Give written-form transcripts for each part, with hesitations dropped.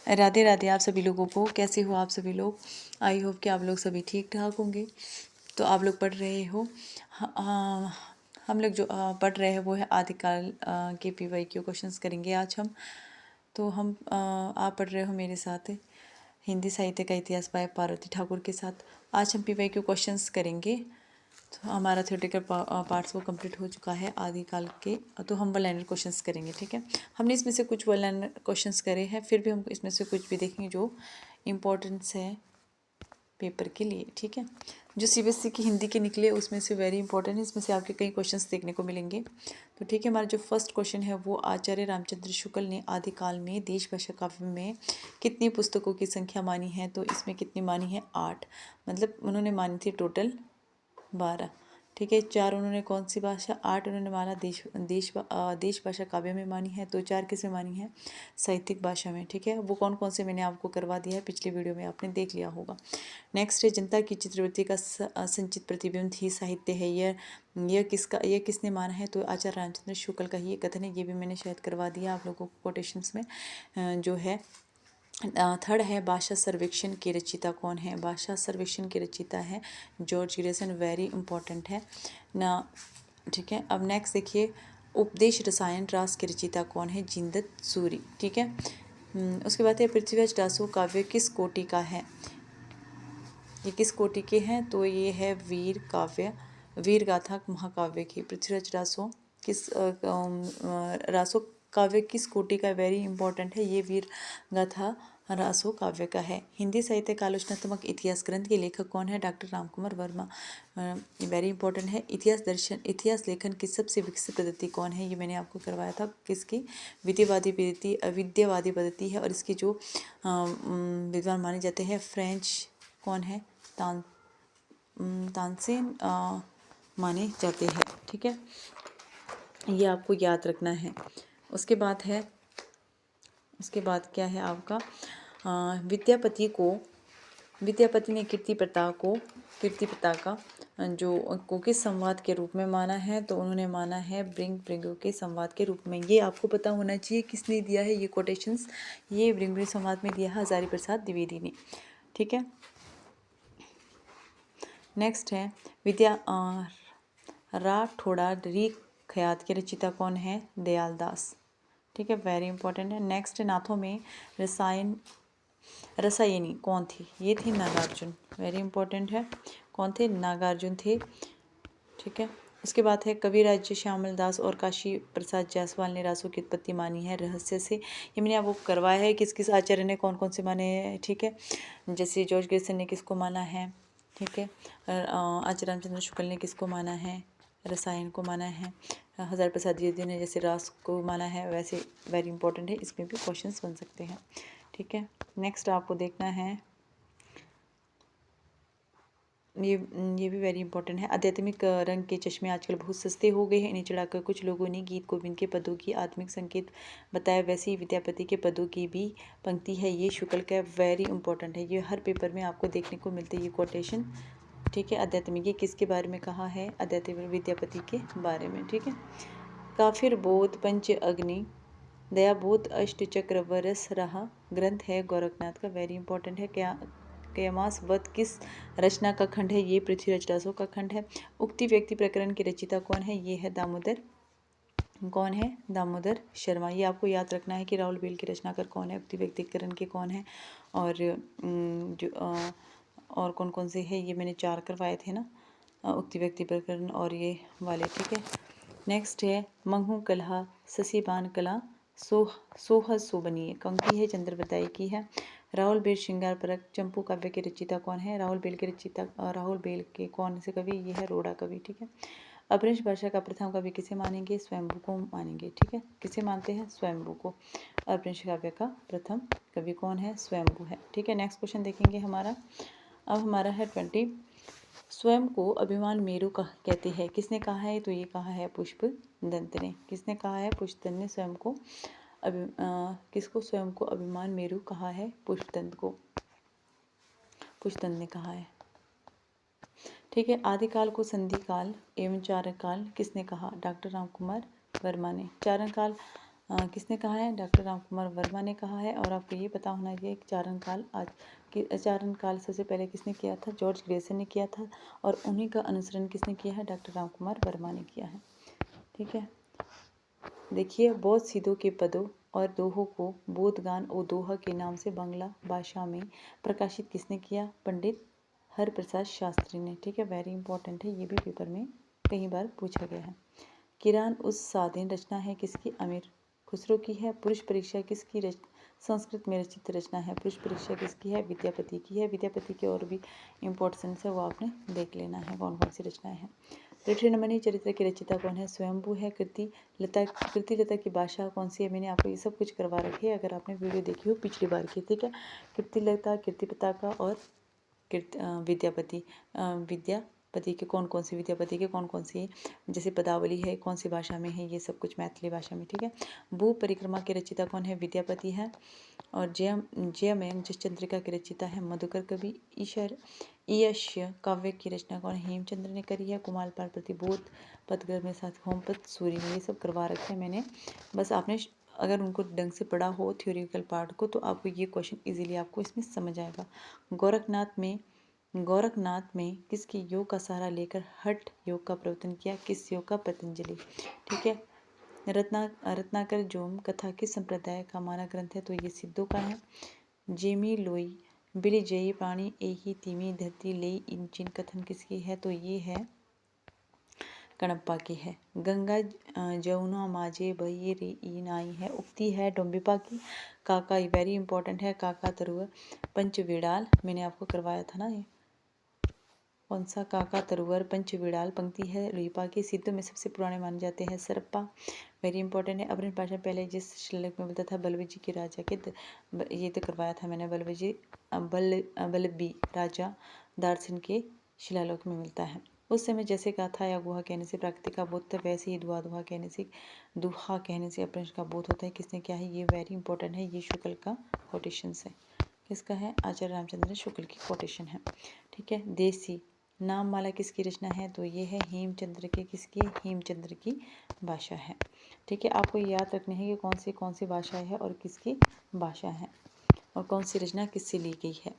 राधे राधे आप सभी लोगों को। कैसे हो आप सभी लोग? आई होप कि आप लोग सभी ठीक ठाक होंगे। तो आप लोग पढ़ रहे हो, हम लोग जो पढ़ रहे हैं वो है आदिकाल के PYQ क्वेश्चंस करेंगे आज हम। तो हम आप पढ़ रहे हो मेरे साथ हिंदी साहित्य का इतिहास बाय पार्वती ठाकुर के साथ। आज हम PYQ क्वेश्चंस करेंगे। तो हमारा थ्योरेटिकल पार्ट्स वो कंप्लीट हो चुका है आदिकाल के। तो हम वन लाइनर क्वेश्चंस करेंगे, ठीक है। हमने इसमें से कुछ वन लाइनर क्वेश्चंस करे हैं, फिर भी हम इसमें से कुछ भी देखेंगे जो इम्पोर्टेंस है पेपर के लिए, ठीक है। जो CBSE की हिंदी के निकले उसमें से वेरी इंपॉर्टेंट है, इसमें से आपके कई क्वेश्चंस देखने को मिलेंगे। तो ठीक है, हमारा जो फर्स्ट क्वेश्चन है वो आचार्य रामचंद्र शुक्ल ने आदिकाल में देश भाषा काव्य में कितनी पुस्तकों की संख्या मानी है? तो इसमें कितनी मानी है? 8। मतलब उन्होंने मानी थी टोटल 12, ठीक है। 4 उन्होंने कौन सी भाषा, 8 उन्होंने माना देश भाषा काव्य में मानी है, तो 4 किस में मानी है? साहित्यिक भाषा में, ठीक है। वो कौन कौन से मैंने आपको करवा दिया है, पिछले वीडियो में आपने देख लिया होगा। नेक्स्ट है जनता की चित्रवृत्ति का संचित प्रतिबिंब ही साहित्य है। यह किसने माना है? तो आचार्य रामचंद्र शुक्ल का ही ये कथन है। ये भी मैंने शायद करवा दिया आप लोगों को कोटेशंस में। जो है थर्ड है भाषा सर्वेक्षण के रचयिता कौन है? भाषा सर्वेक्षण के रचयिता है जॉर्ज ग्रेसन, वेरी इंपॉर्टेंट है ना, ठीक है। अब नेक्स्ट देखिए, उपदेश रसायन रास के रचयिता कौन है? जिनदत्त सूरी, ठीक है। उसके बाद है पृथ्वीराज रासो काव्य किस कोटि का है? ये किस कोटि के हैं? तो ये है वीर काव्य, वीर गाथा महाकाव्य की। पृथ्वीराज रासो किस रासो काव्य किस कोटि का? वेरी इंपॉर्टेंट है, ये वीर गाथा रासो काव्य का है। हिंदी साहित्य का आलोचनात्मक इतिहास ग्रंथ के लेखक कौन है? Doctor Ramkumar Verma, very important है। इतिहास लेखन की सबसे विकसित पद्धति कौन है? ये मैंने आपको करवाया था, किसकी? विद्यावादी पद्धति, अविद्यावादी पद्धति है। और इसके जो विद्वान माने जाते हैं फ्रेंच कौन है? तानसेन माने जाते हैं, ठीक है। ये आपको याद रखना है। उसके क्या है आपका? विद्यापति ने कीर्ति प्रथा का जो को किस संवाद के रूप में माना है? तो उन्होंने माना है ब्रिंग ब्रिंगो के संवाद के रूप में। ये आपको पता होना चाहिए किसने दिया है ये कोटेशंस। ये ब्रिंग ब्रिंग संवाद में दिया है हजारी प्रसाद द्विवेदी ने, ठीक है। नेक्स्ट है विद्या राठौड़ा री खयात के रचयिता कौन है? दयाल दास, ठीक है, वेरी इंपॉर्टेंट है। नेक्स्ट नाथों में रसायनी कौन थी? ये थी नागार्जुन, वेरी इंपॉर्टेंट है। कौन थे? नागार्जुन थे, ठीक है। उसके बाद है कविराज श्यामल दास और काशी प्रसाद जायसवाल ने रासों की उत्पत्ति मानी है रहस्य से। ये मैंने आपको करवाया है किस किस आचार्य ने कौन कौन से माने हैं, ठीक है। जैसे जॉर्ज ग्रेसन ने किसको माना है, ठीक है। आचार्य रामचंद्र शुक्ल ने किसको माना है? रसायन को माना है। हजारी प्रसाद द्विवेदी ने जैसे रास को माना है, वैसे वेरी इंपॉर्टेंट है, इसमें भी क्वेश्चंस बन सकते हैं, ठीक है। नेक्स्ट आपको देखना है, ये भी वेरी इंपॉर्टेंट है। आध्यात्मिक रंग के चश्मे आजकल बहुत सस्ते हो गए हैं, इन्हें चढ़ाकर कुछ लोगों ने गीत गोविंद के पदों की आत्मिक संकेत बताया। वैसे ही विद्यापति के पदों की भी पंक्ति है, ये शुक्ल का वेरी इंपॉर्टेंट है। ये हर पेपर में आपको देखने को मिलती है ये कोटेशन, ठीक है। आध्यात्मिक, ये किसके बारे में कहा है? आध्यात्मिक विद्यापति के बारे में, ठीक है। काफिर बोध पंच अग्नि दया बोध अष्ट चक्र वरस रहा ग्रंथ है गोरखनाथ का, वेरी इंपॉर्टेंट है। क्या कयामास वध किस रचना का खंड है? ये पृथ्वीराज रासो का खंड है। उक्ति व्यक्ति प्रकरण के रचयिता कौन है? ये है दामोदर, कौन है? दामोदर शर्मा। ये आपको याद रखना है कि राहुल बेल के रचनाकार कौन है, उक्ति व्यक्तिकरण के कौन है, और जो और कौन कौन से है, ये मैंने 4 करवाए थे ना, उक्ति व्यक्ति प्रकरण और ये वाले, ठीक है। नेक्स्ट है मंगू कलहा ससीबान कला सोह सोबनीय, कंकी है चंद्रबताई की है। राहुल बेल श्रृंगार परक चंपू काव्य के रचयिता कौन है? राहुल बेल के कौन से कवि? ये है रोड़ा कवि, ठीक है। अपभ्रंश भाषा का प्रथम कवि किसे मानेंगे? स्वयंभू को मानेंगे, ठीक है। किसे मानते हैं? स्वयंभू को। अपभ्रंश काव्य का प्रथम कवि कौन है? स्वयंभू है, ठीक है। नेक्स्ट क्वेश्चन देखेंगे हमारा। अब हमारा है 20। स्वयं को अभिमान मेरु कहते हैं, किसने कहा है? तो ये कहा है पुष्पदंत ने। किसने कहा है? पुष्पदंत ने स्वयं को किसको स्वयं को अभिमान मेरु कहा है? पुष्पदंत को, पुष्पदंत ने कहा है, ठीक है। आदिकाल को संधि काल एवं चारण काल किसने कहा? डॉक्टर रामकुमार वर्मा ने। चारण काल किसने कहा है? डॉक्टर रामकुमार वर्मा ने कहा है। और आपको ये पता होना चाहिए कि चारण काल आज कि चारण काल सबसे पहले किसने किया था? जॉर्ज ग्रेसन ने किया था। और उन्हीं का अनुसरण किसने किया है? डॉक्टर रामकुमार वर्मा ने किया है। ठीक है, देखिए, बौद्ध सिद्धों के पदों और दोहों को बोधगान और दोहा के नाम से बांग्ला भाषा में प्रकाशित किसने किया? पंडित हरप्रसाद शास्त्री ने। ठीक है, वेरी इंपॉर्टेंट है, ये भी पेपर में कई बार पूछा गया है। किरान उस साधन रचना है किसकी? अमीर खुसरो की है। पुरुष परीक्षा किसकी संस्कृत में रचित रचना है? पुरुष परीक्षा किसकी है? विद्यापति की है। विद्यापति की और भी इम्पोर्टेंस है, वो आपने देख लेना है कौन कौन सी रचनाएं हैं। ऋषिमणि चरित्र की रचिता कौन है? स्वयंभू है। कृति लता की भाषा कौन सी है? मैंने आपको ये सब कुछ करवा रखे है, अगर आपने वीडियो देखी हो पिछली बार की। ठीक है, कृति लता, कीर्ति पताका और विद्यापति के कौन कौन सी, विद्यापति के कौन कौन सी जैसे पदावली है, कौन सी भाषा में है, ये सब कुछ मैथिली भाषा में। ठीक है, भू परिक्रमा के रचिता कौन है? विद्यापति है। और जयमयंग जसचंद्रिका की रचिता है मधुकर कवि। ईयस्य काव्य की रचना कौन? हेमचंद्र ने करी है। कुमारपाल प्रतिबोध पदग्रह में साथ होमपत सूरी में, ये सब करवा रखे हैं मैंने। बस आपने अगर उनको ढंग से पढ़ा हो थ्योरिटिकल पार्ट को, तो आपको ये क्वेश्चन इजीली आपको इसमें समझ आएगा। गोरखनाथ में किसकी योग का सहारा लेकर हठ योग का प्रवर्तन किया? किस योग का? पतंजलि। ठीक है, रत्नाकर जोम कथा किस संप्रदाय का माना ग्रंथ है? तो ये सिद्धों का है। जेमी लोई बिली जयी प्राणी एही तीमी धरती ले इंचिन कथन किसकी है? तो ये है कणप्पा की है। गंगा जमुना माजे बही रे ई नाई है, उक्ति है डोम्बिपा की। काका, वेरी इंपॉर्टेंट है, काका तरुआ पंचविड़ाल, मैंने आपको करवाया था ना ये, कौन सा? काका तरुवर पंचविड़ाल पंक्ति है रुइपा की। सिद्धों में सबसे पुराने माने जाते हैं सरप्पा, वेरी इंपॉर्टेंट है। अपने भाषण पहले जिस श्लोक में बोलता था बलबीजी की राजा के, ये तो करवाया था मैंने, बलबी राजा दारसिन के शिलालेख में मिलता है। उस समय जैसे गाथा या गुहा कहने से प्राकृतिक का बोध था, वैसे ही दुहा कहने से अपने का बोध होता है। किसने क्या है? ये वेरी इंपॉर्टेंट है, ये शुक्ल का कोटेशन है। किसका है? आचार्य रामचंद्र शुक्ल की कोटेशन है। ठीक है, देसी नाम माला किसकी रचना है? तो ये है हेमचंद्र के, किसकी? हेमचंद्र की भाषा है। ठीक है, आपको याद रखने हैं कि कौन सी भाषा है और किसकी भाषा है और कौन सी रचना किससे ली गई है।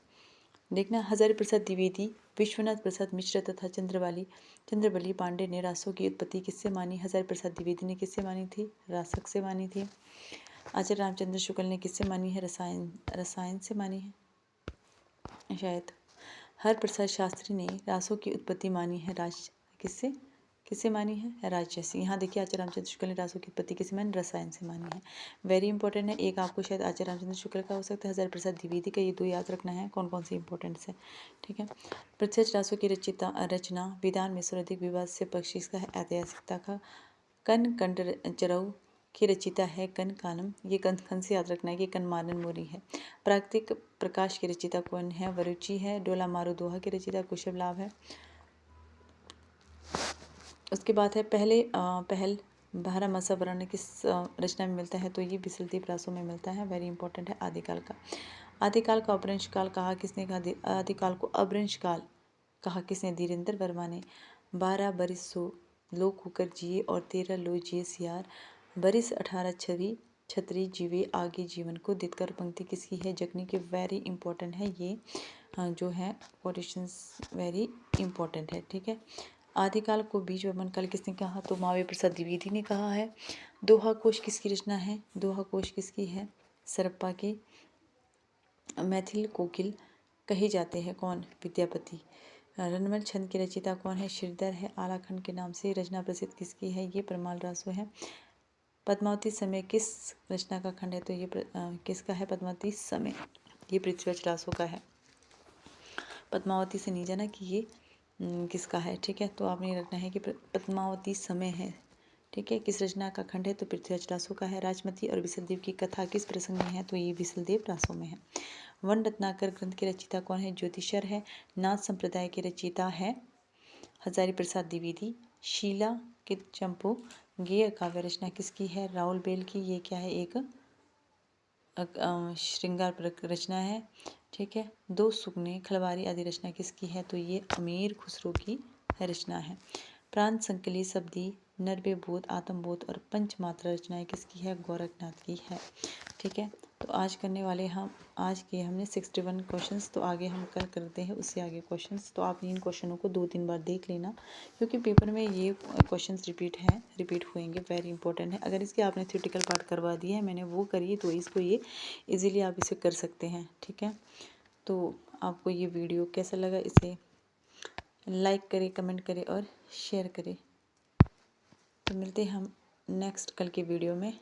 देखना, हजारी प्रसाद द्विवेदी, विश्वनाथ प्रसाद मिश्र तथा चंद्रबली पांडे ने रासों की उत्पत्ति किससे मानी? हजारी प्रसाद द्विवेदी ने किससे मानी थी? रासक से मानी थी। आचार्य रामचंद्र शुक्ल ने किससे मानी है? रसायन से मानी है शायद। हरप्रसाद शास्त्री ने रासों की उत्पत्ति मानी है किससे मानी है? राज्य से। यहाँ देखिए, आचार्य रामचंद्र शुक्ल ने रासों की उत्पत्ति किससे मानी? रसायन से मानी है। वेरी इंपॉर्टेंट है, एक आपको शायद आचार्य रामचंद्र शुक्ल का हो सकता है, हजारी प्रसाद द्विवेदी का, ये दो याद रखना है कौन कौन सी इंपॉर्टेंट है। ठीक है, प्रत्यक्ष रासों की रचना विधान में सर्वाधिक विवाद से पक्षी का है ऐतिहासिकता का। कन कंडचरऊ की रचिता है कन कानम, ये कन से याद रखना है कि कन मानन मोरी है। प्राकृतिक प्रकाश की रचिता कौन है? वरुचि है। डोला मारू दोहा की रचिता कुशल लाभ है। उसके बाद है पहल बारहमासा वर्ण किस रचना में मिलता है? तो ये बिसलती प्रासों में मिलता है, वेरी इंपॉर्टेंट है। आदिकाल का अपभ्रंश काल कहा किसने? कहा आदिकाल को अपभ्रंश काल कहा किसने? धीरेन्द्र वर्मा ने। 12 बरिस सो लोग होकर जिए और 13 लो जिए सियार, बरिस 18 छत्री जीवे आगे जीवन को। दितकर पंक्ति किसकी है? जगनी की, वेरी इंपॉर्टेंट है ये जो है कोटेशंस, वेरी इंपॉर्टेंट है। ठीक है, आदिकाल को बीज वमन काल किसने कहा? तो मावे प्रसाद द्विवेदी ने कहा है। दोहा कोश किसकी रचना है? दोहा कोश किसकी है? सरप्पा की। मैथिल कोकिल कहे जाते हैं कौन? विद्यापति। रनमल छंद की रचिता कौन है? श्रीधर है। आलाखंड के नाम से रचना प्रसिद्ध किसकी है? ये परमाल रासो है। पद्मावती समय किस रचना का खंड है? तो ये किसका है? पद्मावती समय, ये पृथ्वीराज रासो का है। पद्मावती से नहीं जाना कि ये किसका है। ठीक है, तो आपने रखना है कि पद्मावती समय है। ठीक है, किस रचना का खंड है? तो पृथ्वीराज रासो का है। राजमती और विसलदेव की कथा किस प्रसंग में है? तो ये विसलदेव रासो में है। वन रत्नाकर ग्रंथ की रचिता कौन है? ज्योतिषर है। नाथ संप्रदाय के रचिता है हजारी प्रसाद द्विवेदी। शीला के चंपू गेय काव्य रचना किसकी है? राहुल बेल की। ये क्या है? एक श्रृंगार रचना है। ठीक है, दो सुगने खलवारी आदि रचना किसकी है? तो ये अमीर खुसरो की रचना है। प्रांत संकली शब्दी नरवे बोध, आत्मबोध और पंचमात्रा रचनाएं किसकी है? गोरखनाथ की है। ठीक है, तो आज करने वाले हम आज के हमने 61 क्वेश्चंस, तो आगे हम कल करते हैं उससे आगे क्वेश्चंस। तो आप इन क्वेश्चनों को 2-3 बार देख लेना, क्योंकि पेपर में ये क्वेश्चंस रिपीट होंगे, वेरी इंपॉर्टेंट है। अगर इसके आपने थ्योरेटिकल पार्ट करवा दिया है, मैंने वो करी, तो इसको ये इजीली आप इसे कर सकते हैं। ठीक है, तो आपको ये वीडियो कैसा लगा, इसे लाइक करें, कमेंट करें और शेयर करें। तो मिलते हैं हम नेक्स्ट कल के वीडियो में।